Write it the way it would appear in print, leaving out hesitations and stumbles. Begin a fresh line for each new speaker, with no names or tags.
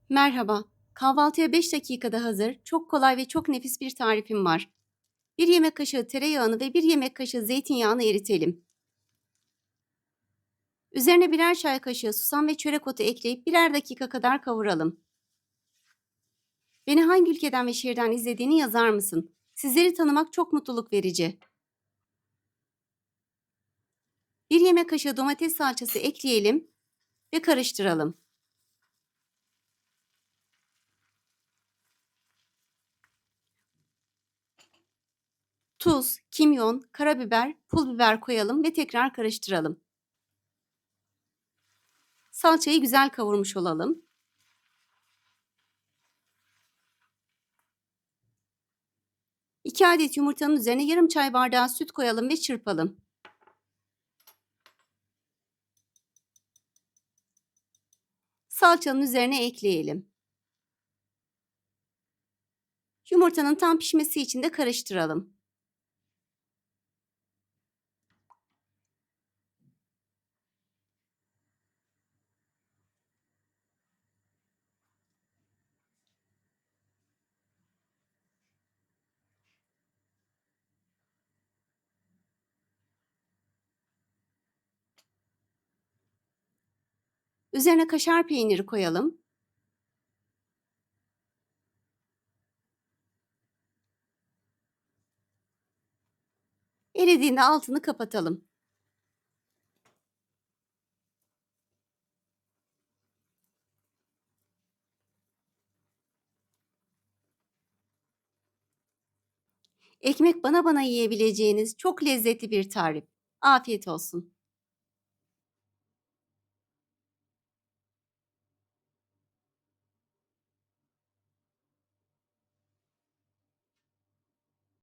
Merhaba. Kahvaltıya 5 dakikada hazır, çok kolay ve çok nefis bir tarifim var. Bir yemek kaşığı tereyağını ve bir yemek kaşığı zeytinyağını eritelim. Üzerine birer çay kaşığı susam ve çörek otu ekleyip birer dakika kadar kavuralım. Beni hangi ülkeden ve şehirden izlediğini yazar mısın? Sizleri tanımak çok mutluluk verici. Bir yemek kaşığı domates salçası ekleyelim ve karıştıralım. Tuz, kimyon, karabiber, pul biber koyalım ve tekrar karıştıralım. Salçayı güzel kavurmuş olalım. 2 adet yumurtanın üzerine yarım çay bardağı süt koyalım ve çırpalım. Salçanın üzerine ekleyelim. Yumurtanın tam pişmesi için de karıştıralım. Üzerine kaşar peyniri koyalım. Eridiğinde altını kapatalım. Ekmek bana yiyebileceğiniz çok lezzetli bir tarif. Afiyet olsun.